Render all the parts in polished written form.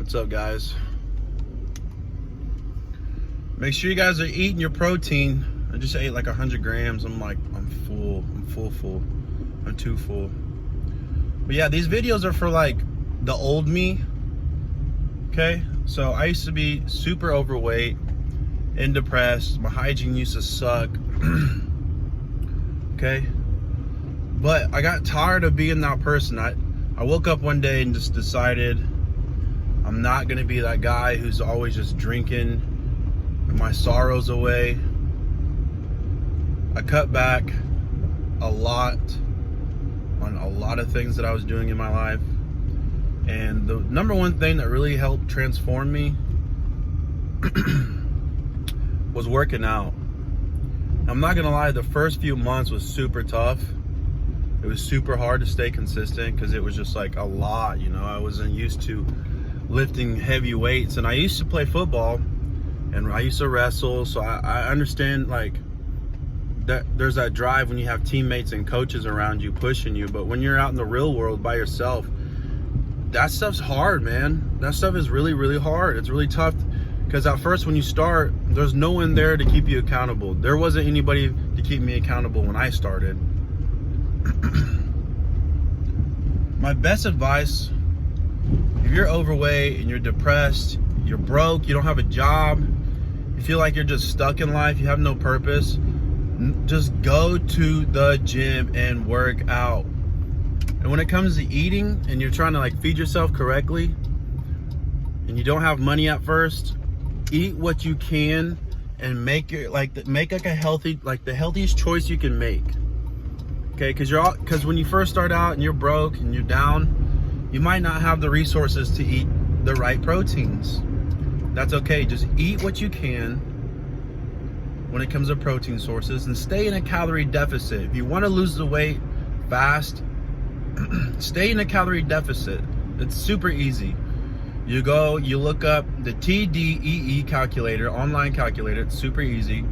What's up, guys? Make sure you guys are eating your protein. I just ate like 100 grams. I'm full. I'm too full. But yeah, these videos are for like the old me. Okay, so I used to be super overweight and depressed. My hygiene used to suck. Okay, but I got tired of being that person. I woke up one day and just decided I'm not gonna be that guy who's always just drinking my sorrows away. I cut back a lot on a lot of things that I was doing in my life. And the number one thing that really helped transform me was working out. I'm not gonna lie, the first few months was super tough. It was super hard to stay consistent because it was just like a lot, you know. I wasn't used to lifting heavy weights, and I used to play football and I used to wrestle, so I understand like that there's that drive when you have teammates and coaches around you pushing you. But when you're out in the real world by yourself, that stuff's hard, man. That stuff is really, really hard. It's really tough because at first when you start, there's no one there to keep you accountable. There wasn't anybody to keep me accountable when I started. My best advice, if you're overweight and you're depressed, you're broke, you don't have a job, you feel like you're just stuck in life, you have no purpose, just go to the gym and work out. And when it comes to eating and you're trying to like feed yourself correctly and you don't have money at first, eat what you can and make a healthy, like the healthiest choice you can make. Okay, because when you first start out and you're broke and you're down, you might not have the resources to eat the right proteins. That's okay. Just eat what you can when it comes to protein sources and stay in a calorie deficit. If you want to lose the weight fast, stay in a calorie deficit. It's super easy. You look up the TDEE calculator, online calculator. It's super easy.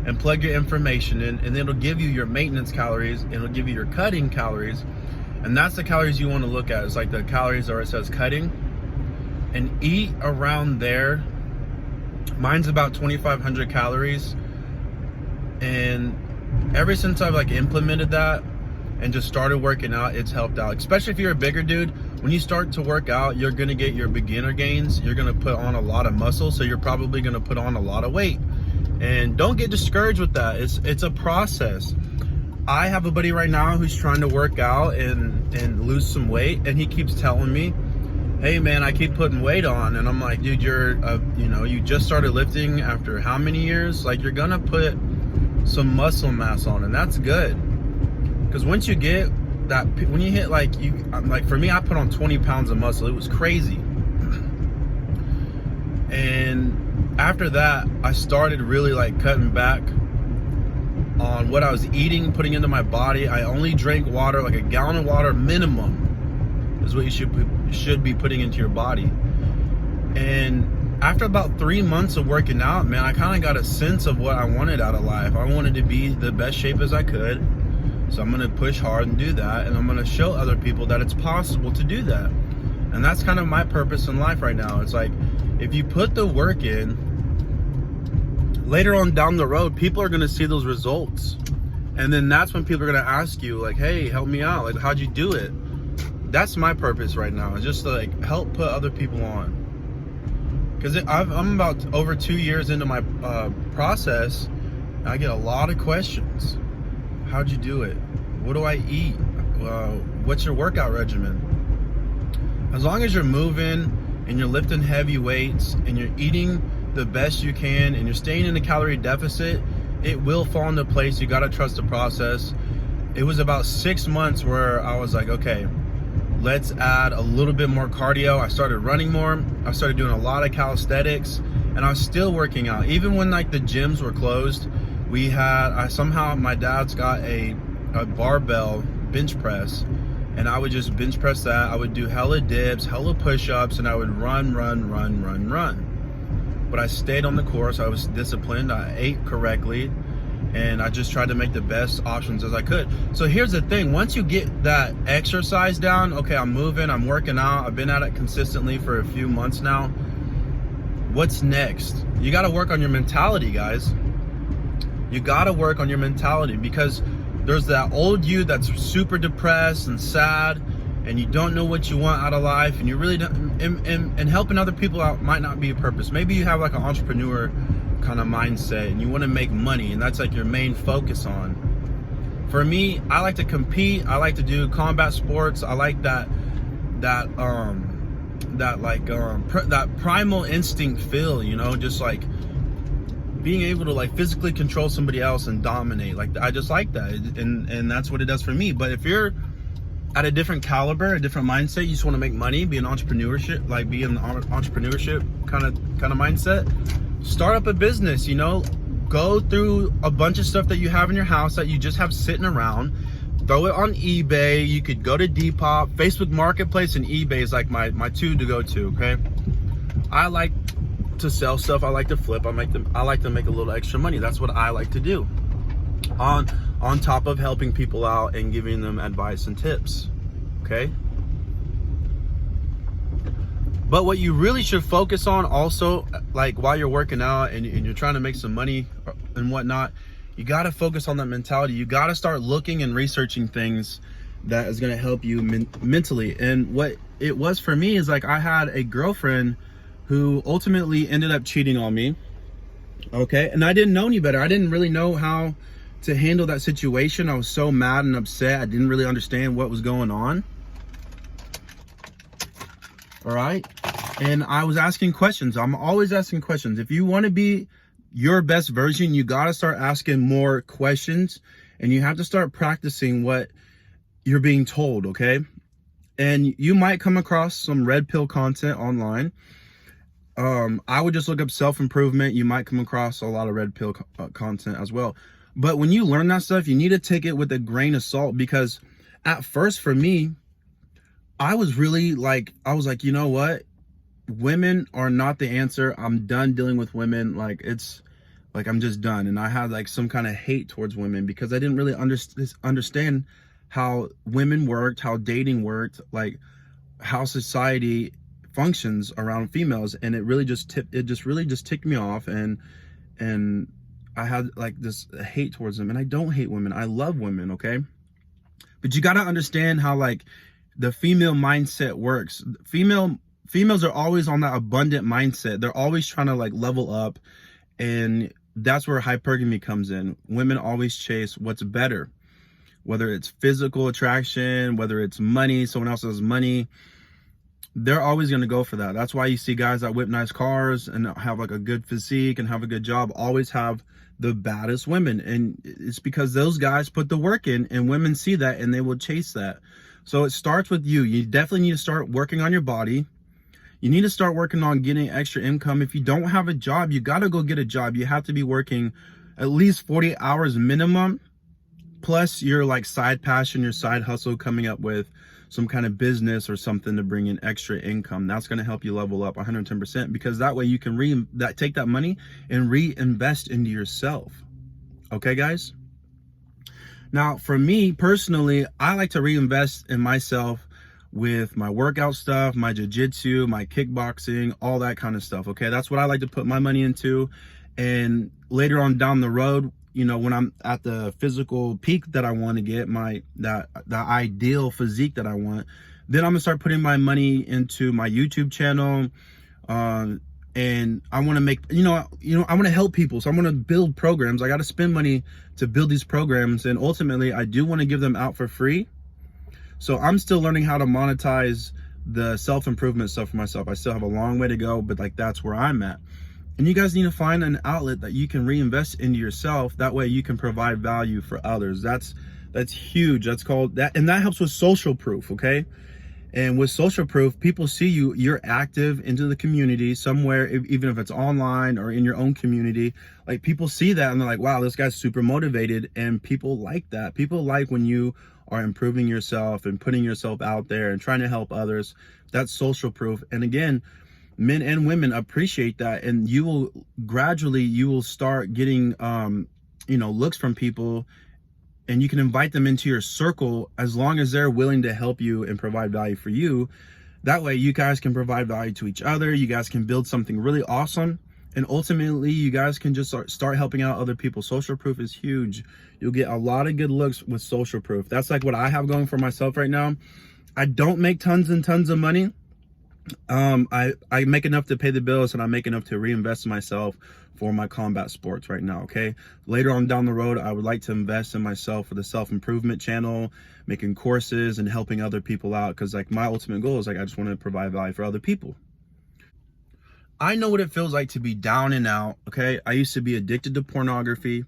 And plug your information in, and it'll give you your maintenance calories, and it'll give you your cutting calories. And that's the calories you want to look at. It's like the calories where it says cutting, and eat around there. Mine's about 2,500 calories. And ever since I've like implemented that and just started working out, it's helped out. Especially if you're a bigger dude, when you start to work out, you're gonna get your beginner gains. You're gonna put on a lot of muscle, so you're probably gonna put on a lot of weight. And don't get discouraged with that. It's a process. I have a buddy right now who's trying to work out and lose some weight, and he keeps telling me, hey man, I keep putting weight on. And I'm like, dude, you just started lifting after how many years? Like, you're gonna put some muscle mass on, and that's good. Because once you get that, when you hit like for me, I put on 20 pounds of muscle. It was crazy. And after that, I started really like cutting back on what I was eating, putting into my body. I only drank water, like a gallon of water minimum is what you should be putting into your body. And after about 3 months of working out, man, I kind of got a sense of what I wanted out of life. I wanted to be the best shape as I could. So I'm gonna push hard and do that. And I'm gonna show other people that it's possible to do that. And that's kind of my purpose in life right now. It's like, if you put the work in, later on down the road, people are gonna see those results. And then that's when people are gonna ask you like, hey, help me out. Like, how'd you do it? That's my purpose right now. It's just to like help put other people on. Because I'm about over 2 years into my process, and I get a lot of questions. How'd you do it? What do I eat? What's your workout regimen? As long as you're moving and you're lifting heavy weights and you're eating the best you can and you're staying in a calorie deficit, it will fall into place. You got to trust the process. It was about 6 months where I was like, okay, let's add a little bit more cardio. I started running more. I started doing a lot of calisthenics, and I was still working out. Even when like the gyms were closed, somehow my dad's got a barbell bench press, and I would just bench press that. I would do hella dips, hella push-ups, and I would run. But I stayed on the course. I was disciplined. I ate correctly, and I just tried to make the best options as I could. So here's the thing, once you get that exercise down, okay, I'm moving, I'm working out, I've been at it consistently for a few months now. What's next? You got to work on your mentality, guys. You got to work on your mentality, because there's that old you that's super depressed and sad, and you don't know what you want out of life, and you really don't, and helping other people out might not be a purpose. Maybe you have like an entrepreneur kind of mindset and you want to make money, and that's like your main focus on. For me, I like to compete, I like to do combat sports, I like that primal instinct feel, you know, just like being able to like physically control somebody else and dominate. Like, I just like that, and that's what it does for me. But if you're at a different caliber, a different mindset, you just want to make money, be an entrepreneurship, like be in the entrepreneurship kind of mindset, start up a business, you know, go through a bunch of stuff that you have in your house that you just have sitting around, throw it on eBay. You could go to Depop, Facebook Marketplace, and eBay is like my two to go to. Okay, I like to sell stuff, I like to flip, I like to make a little extra money. That's what I like to do, on top of helping people out and giving them advice and tips. Okay, but what you really should focus on also, like while you're working out and you're trying to make some money and whatnot, you got to focus on that mentality. You got to start looking and researching things that is going to help you mentally. And what it was for me is like, I had a girlfriend who ultimately ended up cheating on me. Okay, and I didn't know any better. I didn't really know how to handle that situation. I was so mad and upset. I didn't really understand what was going on. All right, and I was asking questions. I'm always asking questions. If you want to be your best version, you got to start asking more questions, and you have to start practicing what you're being told. Okay, and you might come across some red pill content online. I would just look up self-improvement. You might come across a lot of red pill content as well. But when you learn that stuff, you need to take it with a grain of salt, because at first for me, I was like, you know what? Women are not the answer. I'm done dealing with women. Like, it's like, I'm just done. And I had like some kind of hate towards women because I didn't really understand how women worked, how dating worked, like how society functions around females. And it really just ticked me off, and I had like this hate towards them. And I don't hate women, I love women. Okay, but you got to understand how like the female mindset works. Females are always on that abundant mindset. They're always trying to like level up, and that's where hypergamy comes in. Women always chase what's better, whether it's physical attraction, whether it's money, someone else has money. They're always going to go for that. That's why you see guys that whip nice cars and have like a good physique and have a good job always have the baddest women. And it's because those guys put the work in, and women see that and they will chase that. So it starts with you. You definitely need to start working on your body. You need to start working on getting extra income. If you don't have a job, you got to go get a job. You have to be working at least 40 hours minimum, plus your like side passion, your side hustle, coming up with some kind of business or something to bring in extra income. That's going to help you level up 110%, because that way you can take that money and reinvest into yourself. Okay, guys? Now, for me personally, I like to reinvest in myself with my workout stuff, my jiu-jitsu, my kickboxing, all that kind of stuff. Okay, that's what I like to put my money into. And later on down the road, you know, when I'm at the physical peak that I want to get, the ideal physique that I want, then I'm gonna start putting my money into my YouTube channel. And I want to make, I want to help people. So I'm going to build programs. I got to spend money to build these programs. And ultimately, I do want to give them out for free. So I'm still learning how to monetize the self-improvement stuff for myself. I still have a long way to go, but like, that's where I'm at. And you guys need to find an outlet that you can reinvest into yourself. That way you can provide value for others. That's huge. That's called that. And that helps with social proof. Okay. And with social proof, people see you're active into the community somewhere, even if it's online or in your own community. Like, people see that and they're like, wow, this guy's super motivated. And people like that. People like when you are improving yourself and putting yourself out there and trying to help others. That's social proof. And again, men and women appreciate that. And you will start getting looks from people, and you can invite them into your circle as long as they're willing to help you and provide value for you. That way you guys can provide value to each other. You guys can build something really awesome. And ultimately, you guys can just start helping out other people. Social proof is huge. You'll get a lot of good looks with social proof. That's like what I have going for myself right now. I don't make tons and tons of money. I make enough to pay the bills, and I make enough to reinvest in myself for my combat sports right now. Okay. Later on down the road, I would like to invest in myself for the self-improvement channel, making courses and helping other people out. Cause like my ultimate goal is like, I just want to provide value for other people. I know what it feels like to be down and out. Okay. I used to be addicted to pornography.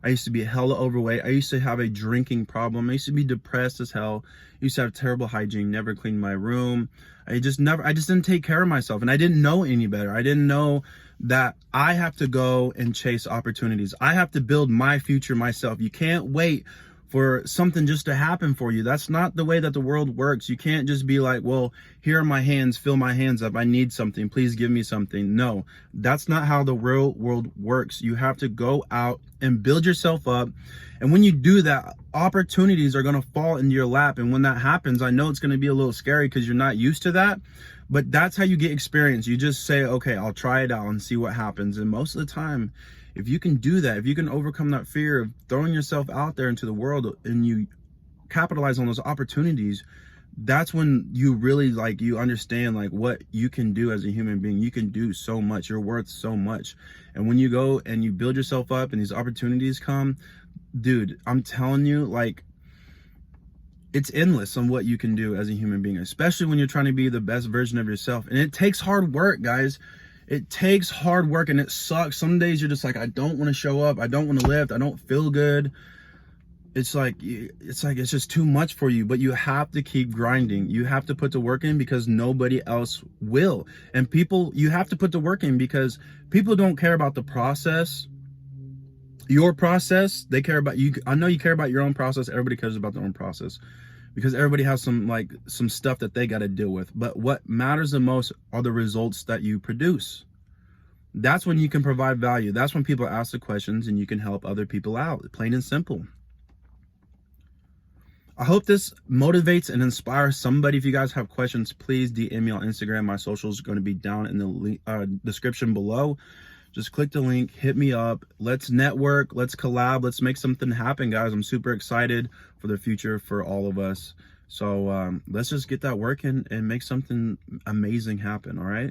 I used to be hella overweight. I used to have a drinking problem. I used to be depressed as hell. I used to have terrible hygiene, never cleaned my room. I just didn't take care of myself, and I didn't know any better. I didn't know that I have to go and chase opportunities. I have to build my future myself. You can't wait for something just to happen for you. That's not the way that the world works. You can't just be like, well, here are my hands, fill my hands up. I need something. Please give me something. No, that's not how the real world works. You have to go out and build yourself up. And when you do that, opportunities are going to fall into your lap. And when that happens, I know it's going to be a little scary because you're not used to that, but that's how you get experience. You just say, okay, I'll try it out and see what happens. And most of the time, if you can do that, if you can overcome that fear of throwing yourself out there into the world and you capitalize on those opportunities, that's when you really you understand what you can do as a human being. You can do so much. You're worth so much. And when you go and you build yourself up and these opportunities come, dude, I'm telling you, it's endless on what you can do as a human being, especially when you're trying to be the best version of yourself. And it takes hard work, guys. It takes hard work, and it sucks. Some days you're just like, I don't want to show up. I don't want to lift. I don't feel good. It's just too much for you, but you have to keep grinding. You have to put the work in because nobody else will. And you have to put the work in because people don't care about the process. Your process, they care about you. I know you care about your own process. Everybody cares about their own process because everybody has some stuff that they got to deal with. But what matters the most are the results that you produce. That's when you can provide value. That's when people ask the questions and you can help other people out, plain and simple. I hope this motivates and inspires somebody. If you guys have questions, please DM me on Instagram. My socials are going to be down in the description below. Just click the link, hit me up. Let's network, let's collab, let's make something happen, guys. I'm super excited for the future for all of us. So let's just get that working and make something amazing happen, all right?